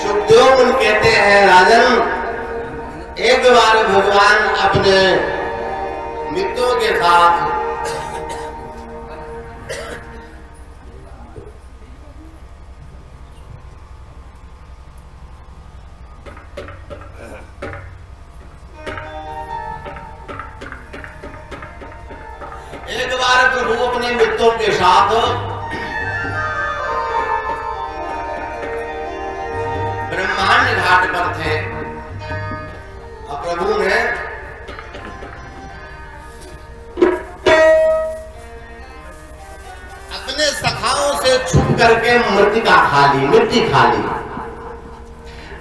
सुखदेव मुनि कहते हैं राजन, एक बार भगवान अपने मित्रों के साथ प्रभु अपने मित्रों के साथ ब्रह्मांड घाट पर थे और प्रभु ने अपने सखाओं से छुप करके मृतिका खा ली, मिट्टी खा ली।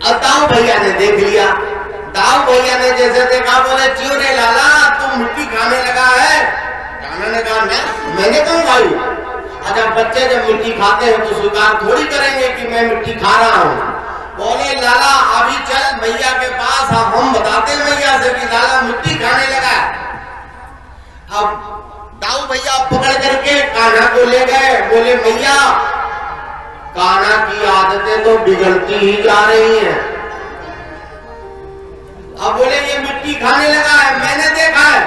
और दाऊ भैया ने देख लिया। दाऊ भैया ने जैसे देखा बोले, क्यों रे लाला तू मिट्टी खाने लगा है? ने कहा मैंने कौन खाई? अच्छा, बच्चे जब मिट्टी खाते हैं तो स्वीकार थोड़ी करेंगे कि मैं मिट्टी खा रहा हूँ। बोले लाला अभी चल मैया के पास, हम बताते हैं मैया से कि लाला मिट्टी खाने लगा। अब दाऊ भैया पकड़ करके कान्हा को ले गए। बोले मैया, कान्हा की आदतें तो बिगड़ती ही जा रही हैं। अब बोले ये मिट्टी खाने लगा है, मैंने देखा है।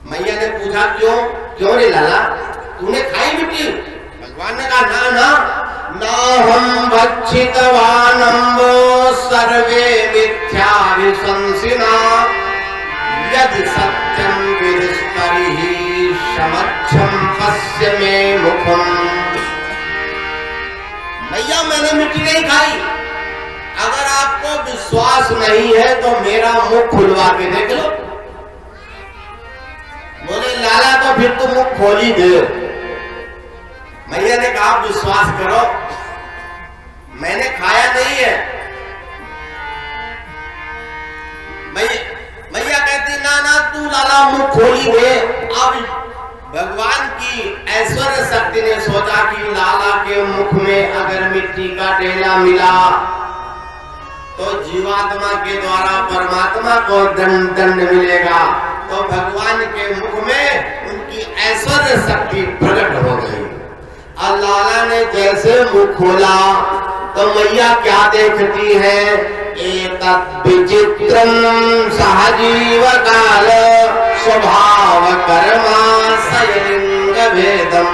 मैया ने पूछा क्यों? क्यों रे लाला तूने खाई मिट्टी? भगवान ने कहा ना ना ना हम भक्षितवानम्बो सर्वे मिथ्या विशंसिना यदि सत्यम विदुस्तरिहि समक्षम पश्य मे मुखम। मैया मैंने मिट्टी नहीं खाई। अगर आपको विश्वास नहीं है तो मेरा मुख खुलवा के देख लो। बोले लाला तो फिर तुम मुख खोल ही दे। मैया ने कहा विश्वास करो मैंने खाया नहीं है। मैया कहती ना ना तू लाला मुख खोल ही दे। अब भगवान की ऐश्वर्य शक्ति ने सोचा कि लाला के मुख में अगर मिट्टी का ढेला मिला तो जीवात्मा के द्वारा परमात्मा को दंड मिलेगा। तो भगवान के मुख में उनकी ऐश्वर्य शक्ति प्रकट हो गई। और लाला ने जैसे मुख खोला तो मैया क्या देखती है? एतत् विचित्रं सहजीव काल स्वभाव कर्मा सयलिंग भेदम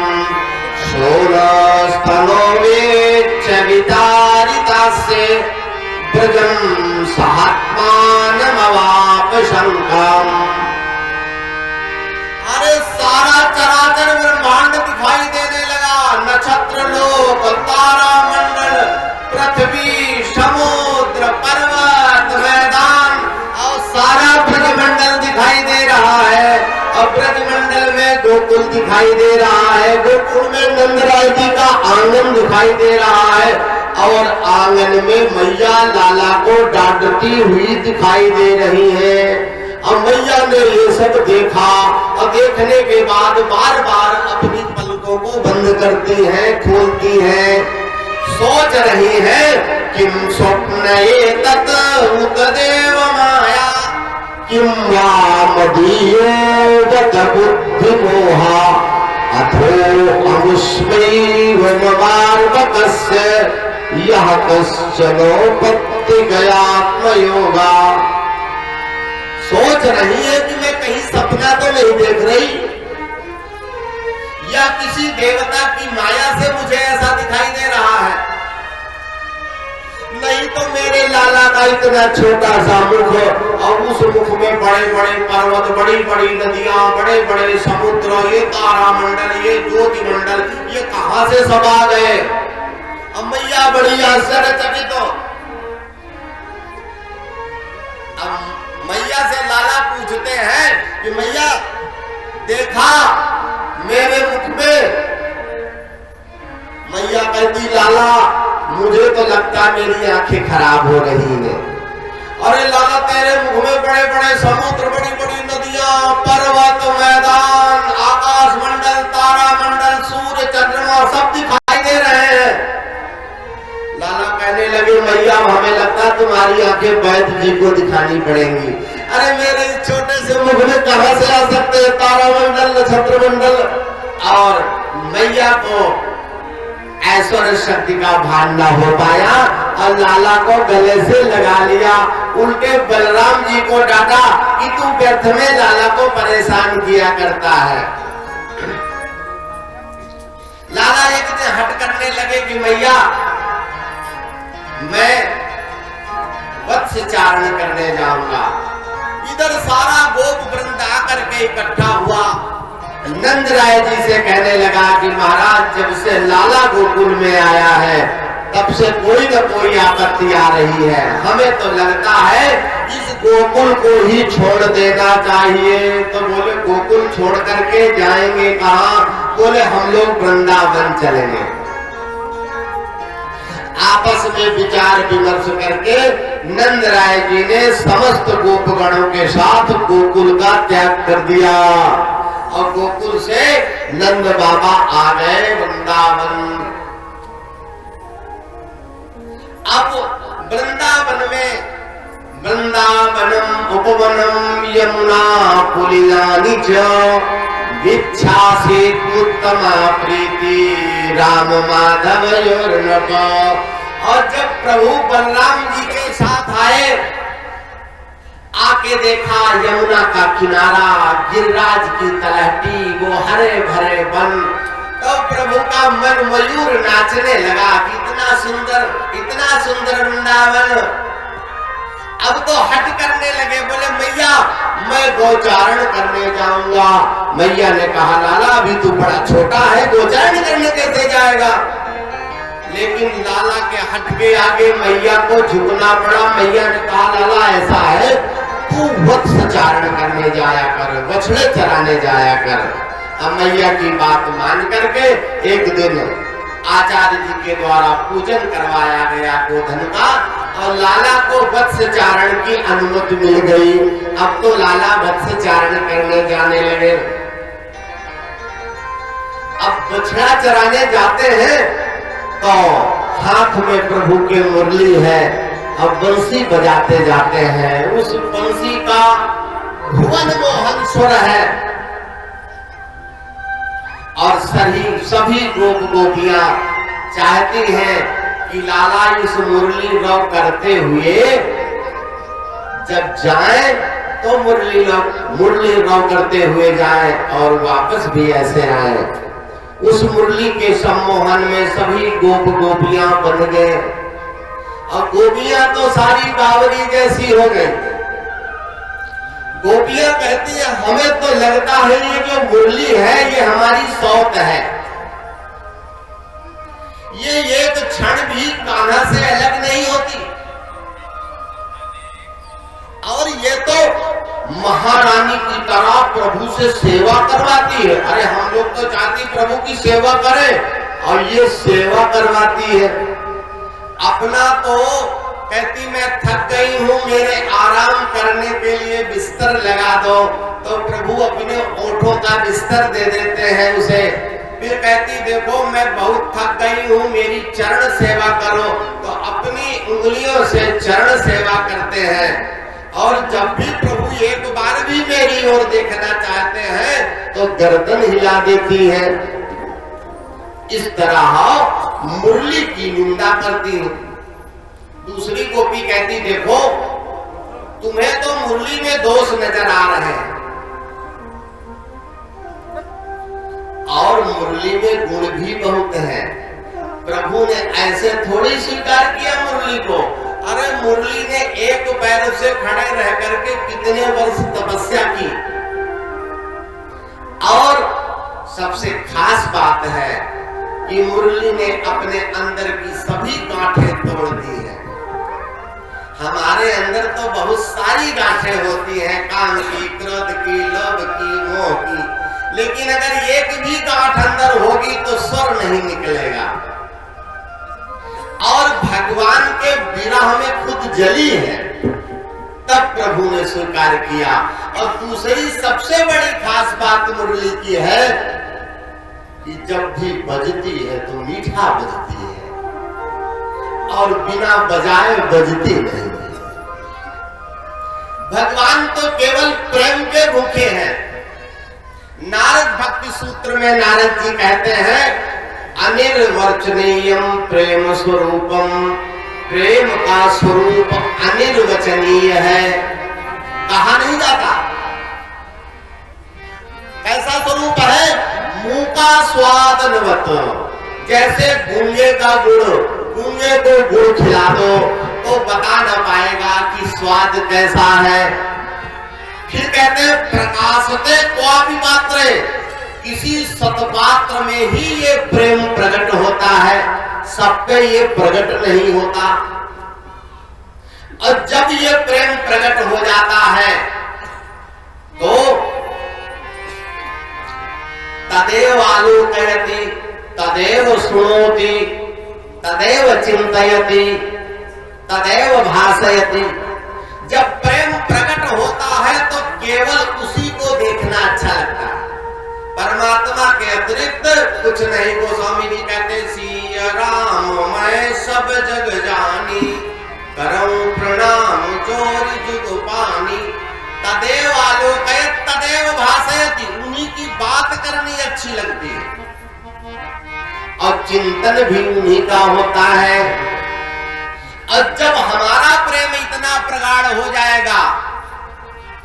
शोरस्तनो वेच्छ वितारितास्य ब्रजं सहात्मानमवाप शंकम। अरे सारा चराचर ब्रह्मांड दिखाई देने लगा। नक्षत्र लोक, तारा मंडल, पृथ्वी, समुद्र, पर्वत, मैदान और सारा ब्रजमंडल दिखाई दे रहा है। और ब्रजमंडल में गोकुल दिखाई दे रहा है। गोकुल में नंदराय जी का आंगन दिखाई दे रहा है। और आंगन में मैया लाला को डांटती हुई दिखाई दे रही है। और मैया ने ये सब देखा और देखने के बाद बार बार अपनी पलकों को बंद करती हैं, खोलती हैं, सोच रही है किम स्वप्न एतत् उतदेव माया किम वा मदीयो गत बुद्धि मोहा अथो अमुष्मैव नवार्वकस्य यह कश्चनोपत्ति गयात्मयोगा। सोच रही है कि मैं कहीं सपना तो नहीं देख रही या किसी देवता की माया से मुझे ऐसा दिखाई दे रहा है। नहीं तो मेरे लाला का इतना छोटा सा मुख और उस मुख में बड़े बड़े पर्वत, बड़ी बड़ी नदियां, बड़े बड़े समुद्र, ये तारा मंडल, ये ज्योति मंडल, ये कहां से सब आ गए? अब मैया बड़ी आश्चर्यचकित हो। अब मैया से लाला पूछते हैं कि मैया देखा मेरे मुख में? मैया कहती लाला मुझे तो लगता मेरी आंखें खराब हो रही है। अरे लाला तेरे मुख में बड़े बड़े समुद्र, बड़ी बड़ी नदियां, पर्वत, मैदान, आकाश मंडल, तारा मंडल, सूर्य, चंद्रमा सब दिखाई दे रहे हैं। लाला कहने लगे मैया हमें लगता तुम्हारी आंखें वैद्य जी को दिखानी पड़ेंगी। अरे मेरे छोटे से मुख में कहां से आ सकते हैं तारा मंडल, नक्षत्र मंडल? और मैया को ऐश्वर्य शक्ति का भान न हो पाया और लाला को गले से लगा लिया। उल्टे बलराम जी को डांटा कि तू व्यर्थ में लाला को परेशान किया करता है। लाला एक दिन हट करने लगे कि मैया मैं वत्स चारण करने जाऊंगा। इधर सारा गोप वृंद आकर के इकट्ठा हुआ। नंद राय जी से कहने लगा कि महाराज जब से लाला गोकुल में आया है तब से कोई न कोई आपत्ति आ रही है। हमें तो लगता है इस गोकुल को ही छोड़ देना चाहिए। तो बोले गोकुल छोड़ करके जाएंगे कहाँ? बोले हम लोग वृंदावन चलेंगे। आपस में विचार विमर्श करके नंद राय जी ने समस्त गोपगणों के साथ गोकुल का त्याग कर दिया और गोकुल से नंद बाबा आ गए वृंदावन। अब वृंदावन में वृंदावनम उपवनम यमुना पुलिनानि च विच्छासित उत्तमा प्रीति राम माधवयोर्नप। और जब प्रभु बलराम जी के साथ आए आके देखा यमुना का किनारा, गिरिराज की तलहटी, वो हरे भरे वन, तो प्रभु का मन मयूर नाचने लगा कि इतना सुंदर वृंदावन। अब तो हट करने लगे, बोले मैया मैं गोचारण करने जाऊंगा। मैया ने कहा लाला अभी तू बड़ा छोटा है, गोचारण करने कैसे जाएगा? लेकिन लाला के हट के आगे मैया को झुकना पड़ा। मैया ने कहा लाला ऐसा है तू वत्स चारण करने जाया कर, बछड़े चराने जाया कर। अब मैया की बात मान करके एक दिन आचार्य जी के द्वारा पूजन करवाया गया गोधन का और लाला को वत्स चारण की अनुमति मिल गई। अब तो लाला वत्स चारण करने जाने लगे। अब बछड़ा चराने जाते हैं तो हाथ में प्रभु के मुरली है, अब बंसी बजाते जाते हैं। उस बंसी का भुवन मोहन स्वर है और सभी गोप गोपियां चाहती हैं कि लाला इस मुरली रव करते हुए जब जाए तो मुरली रव करते हुए जाए और वापस भी ऐसे आए। उस मुरली के सम्मोहन में सभी गोप गोपियां बन गए और गोपियां तो सारी बावरी जैसी हो गई। गोपियां कहती है हमें तो लगता है ये जो मुरली है ये हमारी सौत है, ये एक क्षण भी कान्हा से अलग नहीं होती और ये तो महारानी की तरह प्रभु से सेवा करवाती है। अरे हम लोग तो चाहती प्रभु की सेवा करें और ये सेवा करवाती है। अपना तो कहती मैं थक गई हूँ, मेरे आराम करने के लिए बिस्तर लगा दो, तो प्रभु अपने ओठों का बिस्तर दे देते हैं उसे। फिर कहती देखो मैं बहुत थक गई हूँ, मेरी चरण सेवा करो, तो अपनी उंगलियों से चरण सेवा करते हैं। और जब भी प्रभु एक बार भी मेरी ओर देखना चाहते हैं तो गर्दन हिला देती है। इस तरह मुरली की निंदा करती है। दूसरी गोपी कहती देखो तुम्हें तो मुरली में दोष नजर आ रहे हैं और मुरली में गुण भी बहुत है। प्रभु ने ऐसे थोड़ी स्वीकार किया मुरली को। अरे मुरली ने एक पैर से खड़े रह करके कितने वर्ष तपस्या की। और सबसे खास बात है कि मुरली ने अपने अंदर की सभी गांठें तोड़ दी है। हमारे अंदर तो बहुत सारी गांठें होती हैं, काम की, क्रोध की, लोभ की, मोह की, लेकिन अगर एक भी गांठ अंदर होगी तो स्वर नहीं निकलेगा। और भगवान के विरह में खुद जली है, तब प्रभु ने स्वीकार किया। और दूसरी सबसे बड़ी खास बात मुरली की है कि जब भी बजती है तो मीठा बजती है और बिना बजाए बजती नहीं। भगवान तो केवल प्रेम के भूखे हैं। नारद भक्ति सूत्र में नारद जी कहते हैं अनिर्वचनीयम प्रेम स्वरूपम, प्रेम का स्वरूप अनिर्वचनीय है, कहा नहीं जाता। कैसा स्वरूप है? मुंह का स्वाद नवत, जैसे गूंगे का गुड़, गूंगे को गुड़ खिला दो तो बता ना पाएगा कि स्वाद कैसा है। फिर कहते हैं प्रकाशते क्वापि पात्रे, किसी सतपात्र में ही ये प्रेम प्रकट होता है, सब पे ये प्रकट नहीं होता। और जब ये प्रेम प्रकट हो जाता है तो तदेव आलोकयति, तदेव शृणोति, तदेव चिंतयति, तदेव भाषयति। जब प्रेम प्रकट होता है तो केवल उसी को देखना अच्छा लगता है, परमात्मा के अतिरिक्त कुछ नहीं। गोस्वामी जी कहते सिया राम मैं सब जग जानी, करऊं प्रणाम जोरी जुग पानी, तदेव आलोकयत तदेव भाषयति। उन्हीं की बात करनी अच्छी लगती है और चिंतन भी उन्हीं का होता है। और जब हमारा प्रेम इतना प्रगाढ़ हो जाएगा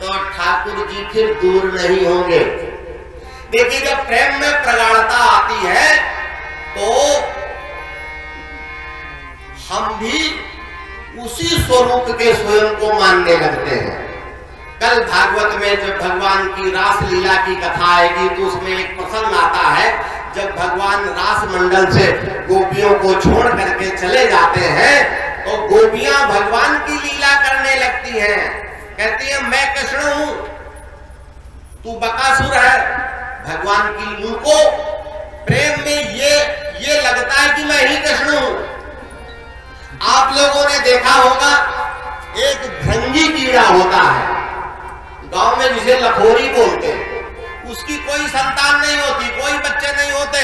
तो ठाकुर जी फिर दूर नहीं होंगे। देखिए जब प्रेम में प्रगाढ़ता आती है तो हम भी उसी स्वरूप के स्वयं को मानने लगते हैं। कल भागवत में जब भगवान की रास लीला की कथा आएगी तो उसमें एक प्रसंग आता है, जब भगवान रास मंडल से गोपियों को छोड़ करके चले जाते हैं तो गोपियां भगवान की लीला करने लगती हैं। कहती है मैं कृष्ण हूं, तू बकासुर है। भगवान की उनको प्रेम में ये लगता है कि मैं ही कृष्ण हूं। आप लोगों ने देखा होगा एक भृंगी कीड़ा होता है गांव में, जिसे लखोरी बोलते हैं। उसकी कोई संतान नहीं होती, कोई बच्चे नहीं होते,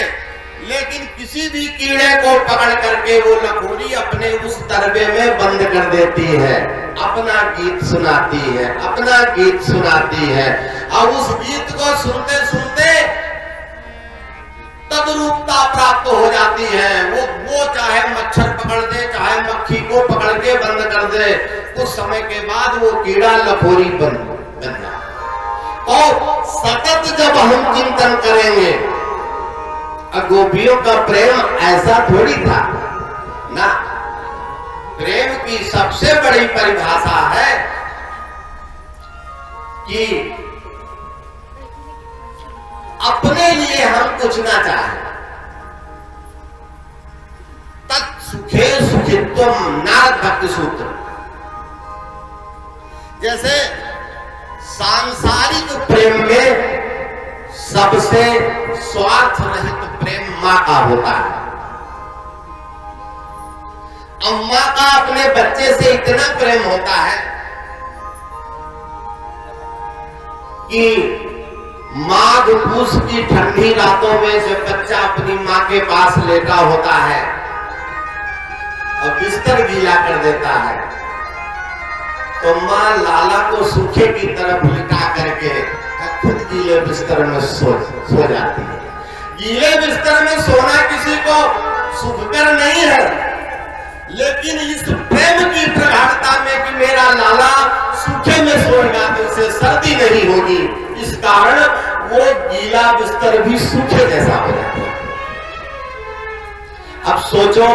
लेकिन किसी भी कीड़े को पकड़ करके वो लखोरी अपने उस तरबे में बंद कर देती है, अपना गीत सुनाती है, अपना गीत सुनाती है। और उस गीत को सुनते सुनते तद्रूपता प्राप्त हो जाती है। वो चाहे मच्छर पकड़ दे, चाहे मक्खी को पकड़ के बंद कर दे, कुछ समय के बाद वो कीड़ा लखोरी बन जाता। और सतत जब हम चिंतन करेंगे, गोपियों का प्रेम ऐसा थोड़ी था ना। प्रेम की सबसे बड़ी परिभाषा है कि अपने लिए हम कुछ ना चाहें। तत्सुखे सुखित्वम नारद भक्ति सूत्र। जैसे सांसारिक प्रेम में सबसे स्वार्थ रहित प्रेम मां का होता है। अम्मा का अपने बच्चे से इतना प्रेम होता है कि माघ पूस की ठंडी रातों में जब बच्चा अपनी मां के पास लेटा होता है और बिस्तर गीला कर देता है तो मां लाला को सूखे की तरफ लिटा करके खुद गीले बिस्तर में सो जाती है। गीले बिस्तर में सोना किसी को सुखकर नहीं है, लेकिन इस प्रेम की प्रगाढ़ता में कि मेरा लाला सूखे में सोएगा तो उसे सर्दी नहीं होगी, इस कारण वो गीला बिस्तर भी सूखे जैसा हो जाता है। अब सोचो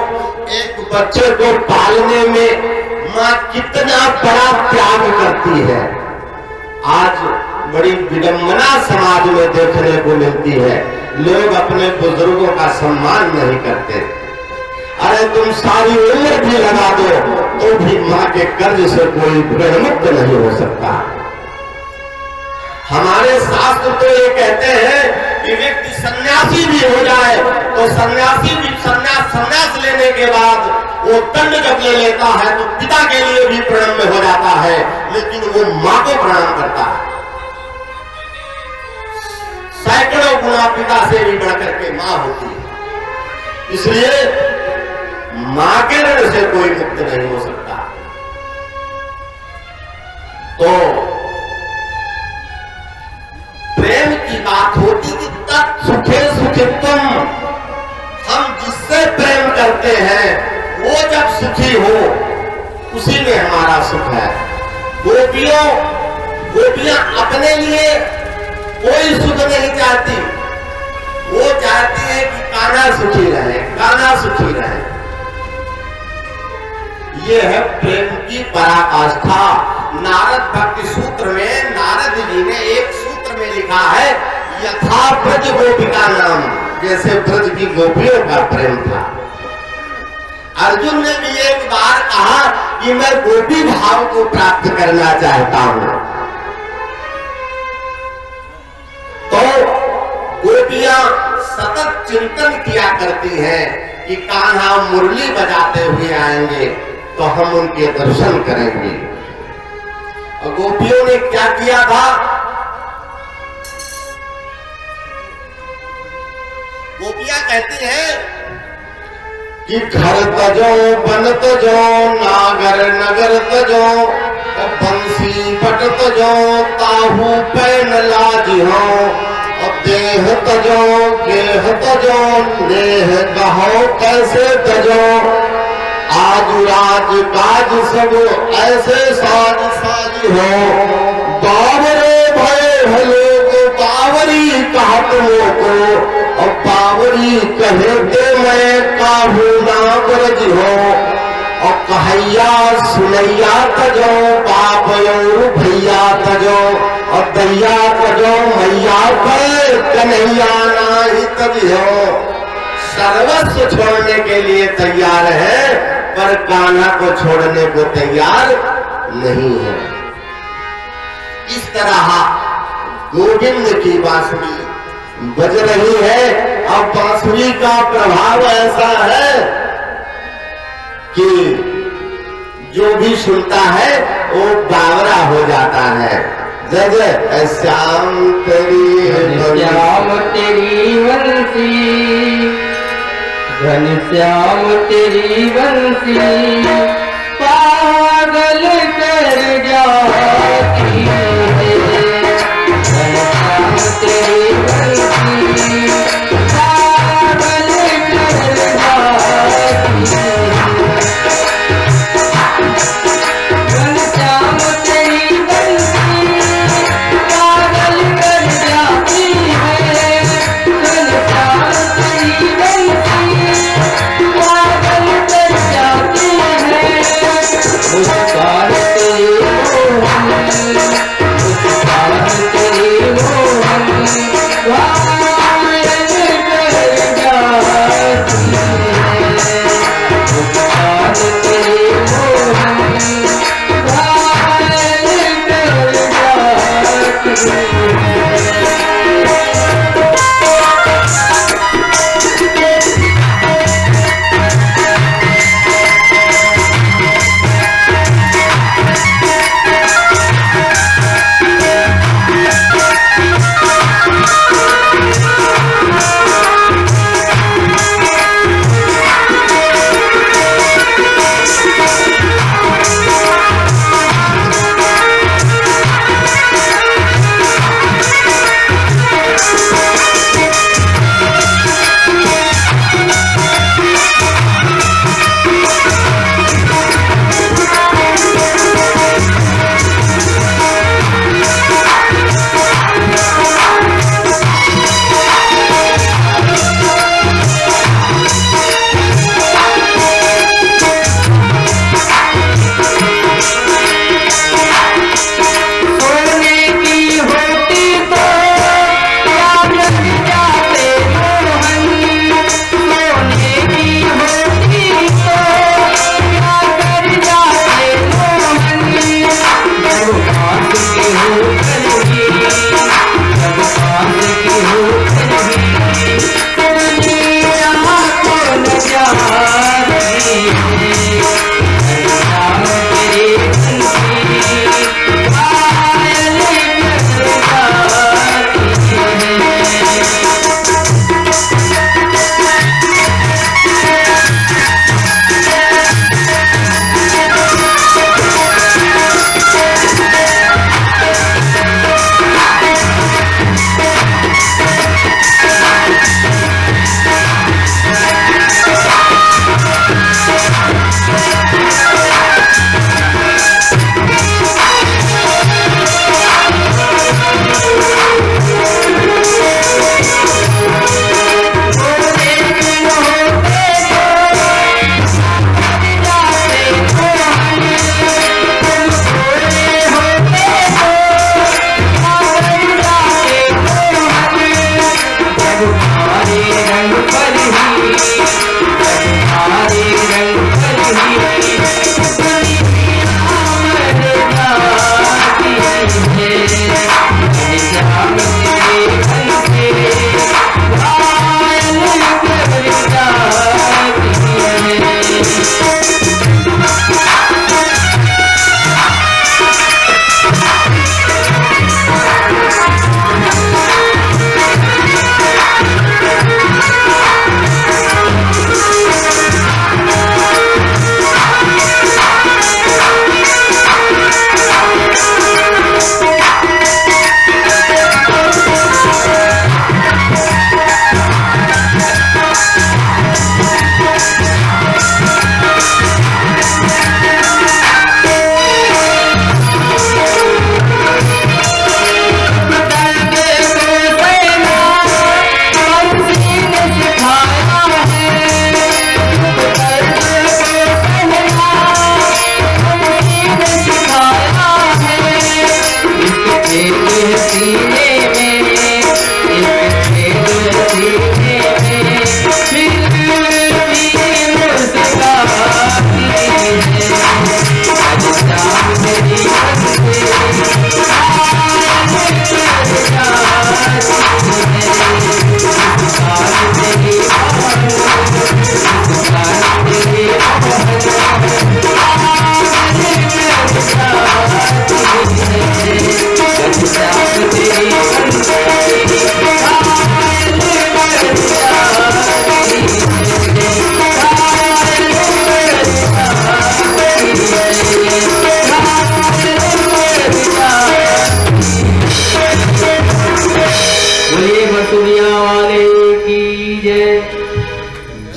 एक बच्चे को पालने में मां कितना बड़ा त्याग करती है। आज बड़ी विडंबना समाज में देखने को मिलती है, लोग अपने बुजुर्गों का सम्मान नहीं करते। अरे तुम सारी उम्र भी लगा दो तो भी मां के कर्ज से कोई ऋणमुक्त नहीं हो सकता। हमारे शास्त्र तो ये कहते हैं कि व्यक्ति सन्यासी भी हो जाए तो सन्यासी भी संन्यास लेने के बाद वो दंड जब ले लेता है तो पिता के लिए भी प्रणम्य हो जाता है, लेकिन वो मां को प्रणाम करता है। सैकड़ों गुना पिता से भी बढ़कर के मां होती है, इसलिए मां के ऋण से कोई मुक्त नहीं हो सकता। तो प्रेम की बात होती कि तत् सुखे सुखित्वम, हम सुखी हो, उसी में हमारा सुख है। गोपियां अपने लिए कोई सुख नहीं चाहती, वो चाहती है कि कान्हा सुखी रहे, कान्हा सुखी रहे। ये है प्रेम की पराकाष्ठा। नारद भक्ति सूत्र में नारद जी ने एक सूत्र में लिखा है, यथा ब्रज गोपिका नाम, जैसे ब्रज की गोपियों का प्रेम था। अर्जुन ने भी एक बार कहा कि मैं गोपी भाव को प्राप्त करना चाहता हूं। तो गोपियां सतत चिंतन किया करती हैं कि कान्हा मुरली बजाते हुए आएंगे तो हम उनके दर्शन करेंगे। और गोपियों ने क्या किया था? गोपियां कहती हैं कि घर तजो बन तजो, नागर नगर तजो, और बंसी पट तजो, ताहू पैन लाजिहो, और देह तजो गेह तजो, नेह कहो कैसे तजो, आज राज काज सब ऐसे साज साज हो, बावरे भय लोग बावरी कहत लोगो, और बावरी कहे के मैं काहू ना ब्रज हो, और कहैया सुनैया तजो, बाप और भैया तजो, और दैया तजो मैया पे कन्हैया नाही तजो। सर्वस्व छोड़ने के लिए तैयार है, पर कान्हा को छोड़ने को तैयार नहीं है। इस तरह गोविंद की बांसुरी बज रही है। अब बांसुरी का प्रभाव ऐसा है कि जो भी सुनता है वो बावरा हो जाता है। जय जय श्याम तेरी बंसी, घनश्याम तेरी बंसी, पागल कर जाती है। घनश्याम तेरी बंसी, पागल कर जाती है। घनश्याम तेरी बंसी, पागल कर जाती है। घनश्याम तेरी बंसी, पागल कर जाती है।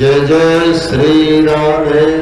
जय जय श्री राधे।